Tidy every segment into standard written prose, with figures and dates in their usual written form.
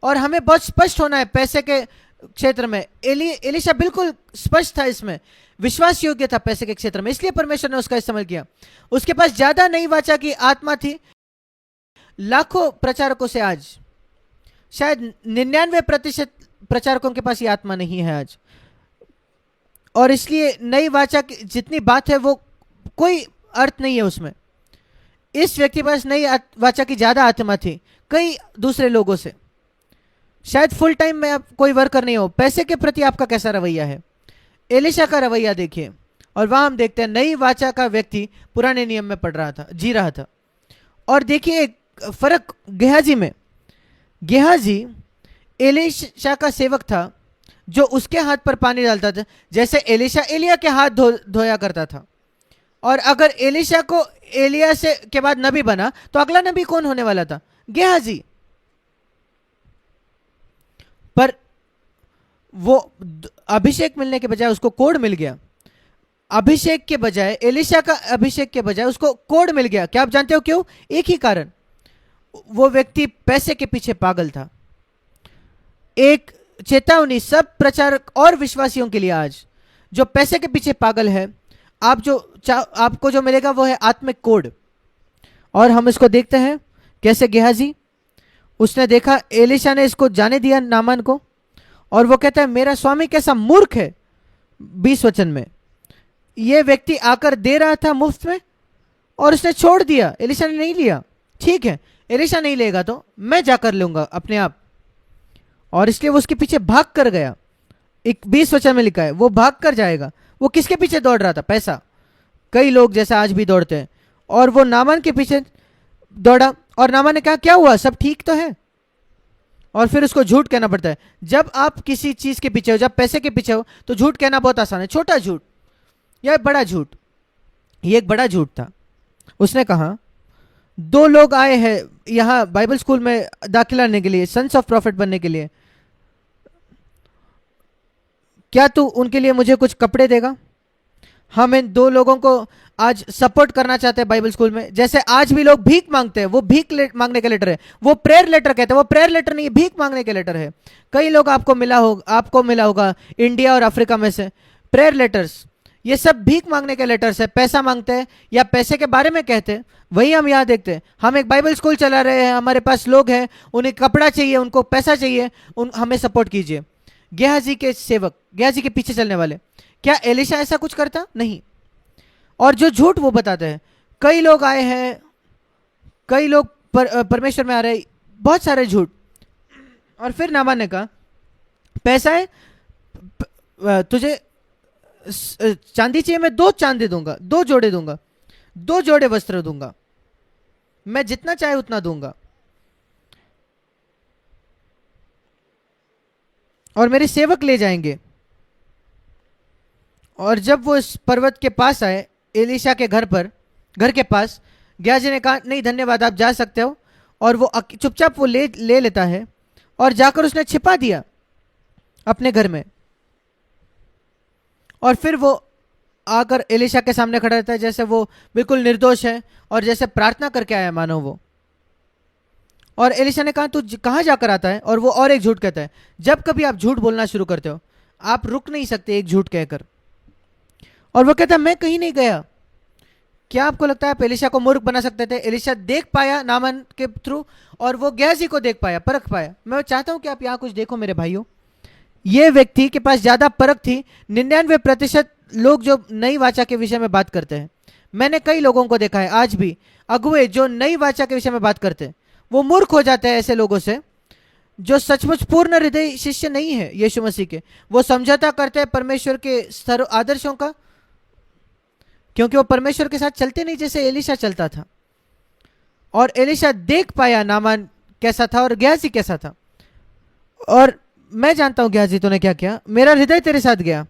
और हमें बहुत स्पष्ट होना है पैसे के क्षेत्र में। एलीशा बिल्कुल स्पष्ट था, इसमें विश्वास योग्य था पैसे के क्षेत्र में, इसलिए परमेश्वर ने उसका इस्तेमाल किया। उसके पास ज्यादा नई वाचा की आत्मा थी लाखों प्रचारकों से। आज शायद 99% प्रचारकों के पास ये आत्मा नहीं है आज, और इसलिए नई वाचा की जितनी बात है वो कोई अर्थ नहीं है उसमें। इस व्यक्ति के पास नई वाचा की ज्यादा आत्मा थी कई दूसरे लोगों से। शायद फुल टाइम में आप कोई वर्कर नहीं हो, पैसे के प्रति आपका कैसा रवैया है? एलीशा का रवैया देखिए, और वहां हम देखते हैं नई वाचा का व्यक्ति पुराने नियम में पढ़ रहा था, जी रहा था। और देखिए एक फर्क गेहाजी में। गेहाजी एलीशा का सेवक था जो उसके हाथ पर पानी डालता था, जैसे एलीशा एलिया के हाथ धोया करता था। और अगर एलीशा को एलिया से के बाद नबी बना तो अगला नबी कौन होने वाला था? गेहाजी। पर वो अभिषेक मिलने के बजाय उसको कोड मिल गया। अभिषेक के बजाय, एलीशा का अभिषेक के बजाय उसको कोड मिल गया। क्या आप जानते हो क्यों? एक ही कारण, वो व्यक्ति पैसे के पीछे पागल था। एक चेतावनी सब प्रचारक और विश्वासियों के लिए आज, जो पैसे के पीछे पागल है, आपको जो मिलेगा वो है आत्मिक कोड। और हम इसको देखते हैं कैसे गेहाजी, उसने देखा एलीशा ने इसको जाने दिया नामान को, और वो कहता है मेरा स्वामी कैसा मूर्ख है। 20 वचन में ये व्यक्ति आकर दे रहा था मुफ्त में और उसने छोड़ दिया, एलीशा ने नहीं लिया। ठीक है, एलीशा नहीं लेगा तो मैं जाकर लूंगा अपने आप, और इसलिए वो उसके पीछे भाग कर गया। 20 वचन में लिखा है वो भाग कर जाएगा। वो किसके पीछे दौड़ रहा था? पैसा। कई लोग जैसा आज भी दौड़ते हैं, और वो नामान के पीछे दौड़ा, और नामान ने कहा क्या हुआ, सब ठीक तो है? और फिर उसको झूठ कहना पड़ता है। जब आप किसी चीज के पीछे हो, जब पैसे के पीछे हो, तो झूठ कहना बहुत आसान है, छोटा झूठ या बड़ा झूठ। ये एक बड़ा झूठ था। उसने कहा 2 लोग आए हैं यहां बाइबल स्कूल में दाखिला लेने के लिए, सन्स ऑफ प्रॉफिट बनने के लिए, क्या तू उनके लिए मुझे कुछ कपड़े देगा? हम इन 2 लोगों को आज सपोर्ट करना चाहते हैं बाइबल स्कूल में। जैसे आज भी लोग भीख मांगते हैं, वो भीख मांगने का लेटर है, वो प्रेयर लेटर कहते हैं, वो प्रेयर लेटर नहीं, भीख मांगने के लेटर है। कई लोग आपको मिला होगा इंडिया और अफ्रीका में से प्रेयर लेटर्स, ये सब भीख मांगने के लेटर्स है। पैसा मांगते हैं या पैसे के बारे में कहते हैं। वही हम यहाँ देखते हैं। हम एक बाइबल स्कूल चला रहे हैं, हमारे पास लोग हैं, उन्हें कपड़ा चाहिए, उनको पैसा चाहिए, हमें सपोर्ट कीजिए। गेहाजी के सेवक, गेहाजी के पीछे चलने वाले, क्या एलीशा ऐसा कुछ करता? नहीं। और जो झूठ वो बताते हैं, कई लोग आए हैं, कई लोग परमेश्वर में आ रहे, बहुत सारे झूठ। और फिर नामान ने कहा पैसा है, तुझे चांदी चाहिए, मैं 2 चांदी दूंगा, 2 जोड़े दूंगा, 2 जोड़े वस्त्र दूंगा, मैं जितना चाहे उतना दूंगा, और मेरे सेवक ले जाएंगे। और जब वो इस पर्वत के पास आए, एलीशा के घर के पास, गेहाजी ने कहा नहीं धन्यवाद, आप जा सकते हो। और वो चुपचाप वो ले लेता है, और जाकर उसने छिपा दिया अपने घर में। और फिर वो आकर एलीशा के सामने खड़ा रहता है जैसे वो बिल्कुल निर्दोष है, और जैसे प्रार्थना करके आया मानो वो। और एलीशा ने कहा तू कहाँ जाकर आता है? और वो और एक झूठ कहता है। जब कभी आप झूठ बोलना शुरू करते हो, आप रुक नहीं सकते एक झूठ कहकर। और वो कहता है मैं कहीं नहीं गया। क्या आपको लगता है आप एलीशा को मूर्ख बना सकते थे? एलीशा देख पाया नामान के थ्रू, और वो गेहाजी को देख पाया, परख पाया। मैं चाहता हूं कि आप यहाँ कुछ देखो मेरे भाइयों, ये व्यक्ति के पास ज्यादा परख थी। 99% लोग जो नई वाचा के विषय में बात करते हैं, मैंने कई लोगों को देखा है आज भी, अगुए जो नई वाचा के विषय में बात करते हैं, वो मूर्ख हो जाते हैं ऐसे लोगों से जो सचमुच पूर्ण हृदय शिष्य नहीं है यीशु मसीह के। वो समझौता करते हैं परमेश्वर के आदर्शों का, क्योंकि वो परमेश्वर के साथ चलते नहीं जैसे एलीशा चलता था। और एलीशा देख पाया नामान कैसा था और गेहाजी कैसा था। और मैं जानता हूं गेहाजी तूने क्या किया, मेरा हृदय तेरे साथ गया,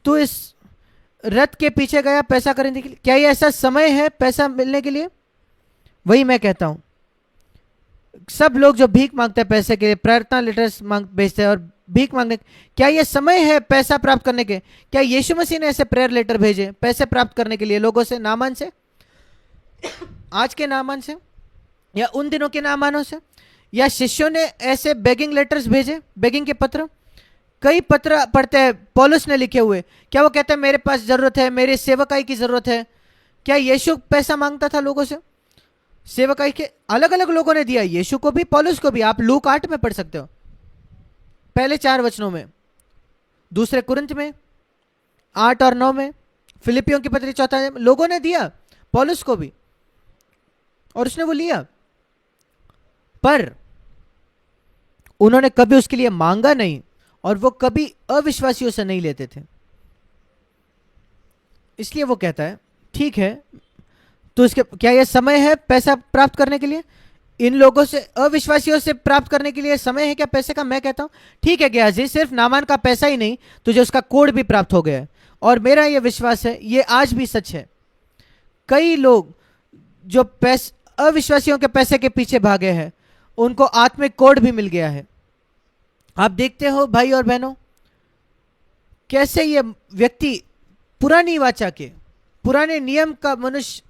तू इस रथ के पीछे गया पैसा करने के लिए। क्या ये ऐसा समय है पैसा मिलने के लिए? वही मैं कहता हूं, सब लोग जो भीख मांगते हैं पैसे के लिए, प्रार्थना लेटर्स भेजते हैं और भीख मांगने, क्या ये समय है पैसा प्राप्त करने के? क्या यीशु मसीह ने ऐसे प्रेयर लेटर भेजे पैसे प्राप्त करने के लिए लोगों से, नामान से, आज के नामान से या उन दिनों के नामानों से? या शिष्यों ने ऐसे बेगिंग लेटर्स भेजे, बेगिंग के पत्र? कई पत्र पढ़ते हैं पौलुस ने लिखे हुए, क्या वो कहते हैं मेरे पास जरूरत है, मेरे सेवकाई की जरूरत है? क्या यीशु पैसा मांगता था लोगों से? सेवकाई के अलग अलग लोगों ने दिया, यीशु को भी पौलुस को भी। आप लूक 8 में पढ़ सकते हो, पहले 4 वचनों में, दूसरे कुरिन्थ में 8 और 9 में, फिलिपियों की पत्री 4 लोगों ने दिया पौलुस को भी, और उसने वो लिया, पर उन्होंने कभी उसके लिए मांगा नहीं, और वो कभी अविश्वासियों से नहीं लेते थे। इसलिए वो कहता है ठीक है, तो इसके क्या यह समय है पैसा प्राप्त करने के लिए? इन लोगों से, अविश्वासियों से प्राप्त करने के लिए समय है क्या पैसे का? मैं कहता हूं ठीक है गयाजी, सिर्फ नामान का पैसा ही नहीं, तुझे उसका कोड भी प्राप्त हो गया है। और मेरा यह विश्वास है, ये आज भी सच है, कई लोग जो अविश्वासियों के पैसे के पीछे भागे हैं, उनको आत्मिक कोड भी मिल गया है। आप देखते हो भाई और बहनों, कैसे ये व्यक्ति पुरानी वाचा के, पुराने नियम का मनुष्य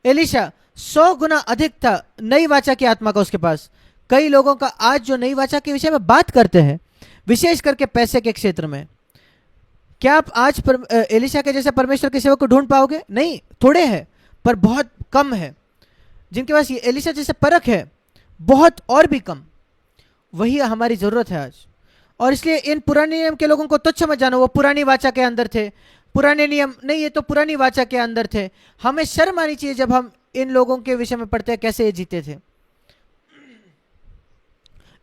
एलिशा 100 गुना अधिक था नई वाचा की आत्मा का उसके पास। कई लोगों का आज जो नई वाचा के विषय में बात करते हैं, विशेष करके पैसे के क्षेत्र में, क्या आप आज एलिशा के जैसे परमेश्वर के सेवक को ढूंढ पाओगे? नहीं, थोड़े हैं, पर बहुत कम है जिनके पास ये एलिशा जैसे परख है, बहुत और भी कम। वही हमारी जरूरत है आज। और इसलिए इन पुराने नियम के लोगों को तुच्छ मत जानो, वो पुरानी वाचा के अंदर थे, पुराने नियम नहीं, ये तो पुरानी वाचा के अंदर थे। हमें शर्म आनी चाहिए जब हम इन लोगों के विषय में पढ़ते हैं कैसे ये जीते थे।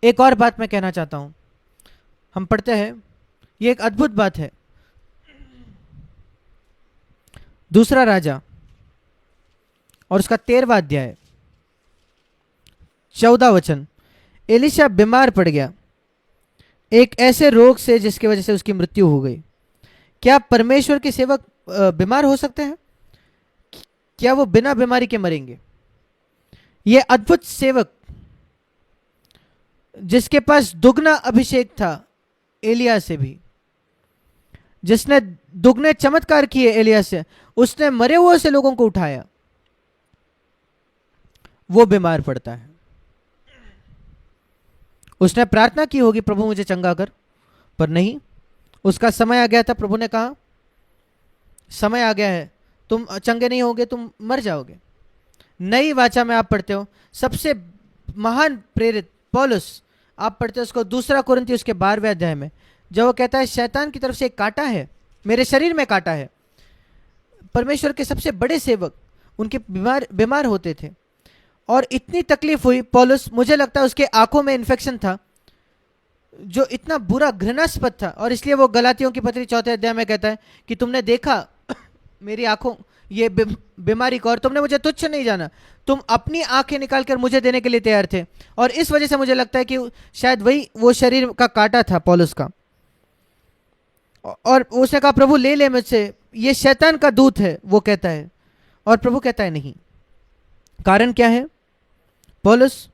एक और बात मैं कहना चाहता हूं, हम पढ़ते हैं, ये एक अद्भुत बात है, दूसरा राजा और उसका 13वां अध्याय 14 वचन। एलिशा बीमार पड़ गया एक ऐसे रोग से जिसकी वजह से उसकी मृत्यु हो गई। क्या परमेश्वर के सेवक बीमार हो सकते हैं? क्या वो बिना बीमारी के मरेंगे? ये अद्भुत सेवक जिसके पास दुगना अभिषेक था एलिया से भी, जिसने दुगने चमत्कार किए एलिया से, उसने मरे हुए से लोगों को उठाया, वो बीमार पड़ता है। उसने प्रार्थना की होगी प्रभु मुझे चंगा कर, पर नहीं, उसका समय आ गया था। प्रभु ने कहा समय आ गया है, तुम चंगे नहीं होगे, तुम मर जाओगे। नई वाचा में आप पढ़ते हो, सबसे महान प्रेरित पौलुस, आप पढ़ते हो उसको 2 कुरिन्थी उसके 12वें अध्याय में, जब वो कहता है शैतान की तरफ से एक कांटा है, मेरे शरीर में कांटा है। परमेश्वर के सबसे बड़े सेवक उनके बीमार होते थे, और इतनी तकलीफ हुई पौलुस, मुझे लगता है उसके आंखों में इन्फेक्शन था जो इतना बुरा घृणास्पद था, और इसलिए वो गलातियों की पत्री 4 अध्याय में कहता है कि तुमने देखा मेरी आंखों ये बीमारी को, और तुमने मुझे तुच्छ नहीं जाना, तुम अपनी आंखें निकाल कर मुझे देने के लिए तैयार थे। और इस वजह से मुझे लगता है कि शायद वही वो शरीर का कांटा था पौलुस का। और उसने कहा प्रभु ले ले मुझसे, ये शैतान का दूत है, वो कहता है। और प्रभु कहता है नहीं। कारण क्या है? पौलुस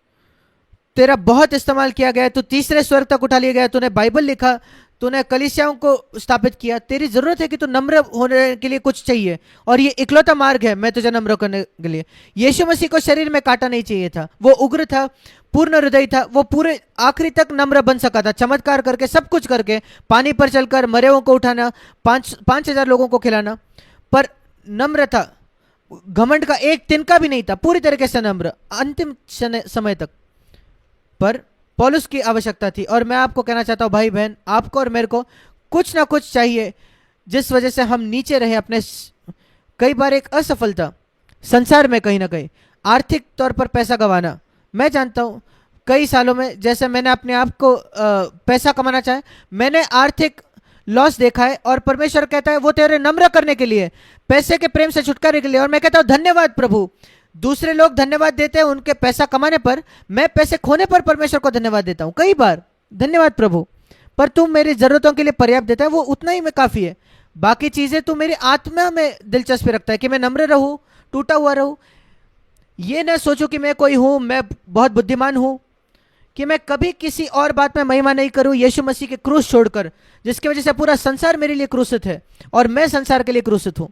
तेरा बहुत इस्तेमाल किया गया, तू 3रे स्वर्ग तक उठा लिया गया, तूने बाइबल लिखा, तूने कलीसियाओं को स्थापित किया, तेरी जरूरत है कि तू नम्र होने के लिए कुछ चाहिए, और ये इकलौता मार्ग है मैं तुझे नम्र करने के लिए। यीशु मसीह को शरीर में कांटा नहीं चाहिए था, वो उग्र था, पूर्ण हृदय था, वो पूरे आखिरी तक नम्र बन सका था, चमत्कार करके, सब कुछ करके, पानी पर चलकर मरे हुओं को उठाना, 5,000 लोगों को खिलाना, पर नम्र था, घमंड का एक तिनका भी नहीं था, पूरी तरीके से नम्र अंतिम समय तक। पर पौलुस की आवश्यकता थी, और मैं आपको कहना चाहता हूं भाई बहन, आपको और मेरे को कुछ ना कुछ चाहिए जिस वजह से हम नीचे रहे अपने। कई बार एक असफलता संसार में, कहीं ना कहीं आर्थिक तौर पर पैसा गंवाना, मैं जानता हूं कई सालों में, जैसे मैंने अपने आप को पैसा कमाना चाहे, मैंने आर्थिक लॉस देखा है, और परमेश्वर कहता है वो तेरे नम्र करने के लिए, पैसे के प्रेम से छुटकारे के लिए। और मैं कहता हूं धन्यवाद प्रभु। दूसरे लोग धन्यवाद देते हैं उनके पैसा कमाने पर, मैं पैसे खोने पर परमेश्वर को धन्यवाद देता हूं कई बार, धन्यवाद प्रभु, पर तुम मेरी जरूरतों के लिए पर्याप्त देता है, वो उतना ही में काफी है। बाकी चीजें तू मेरी आत्मा में दिलचस्पी रखता है कि मैं नम्र रहूं, टूटा हुआ रहूं, ये ना सोचो कि मैं कोई हूं, मैं बहुत बुद्धिमान हूं, कि मैं कभी किसी और बात में महिमा नहीं करूं यीशु मसीह के क्रूस छोड़कर, जिसकी वजह से पूरा संसार मेरे लिए क्रूसित है और मैं संसार के लिए क्रूसित हूं।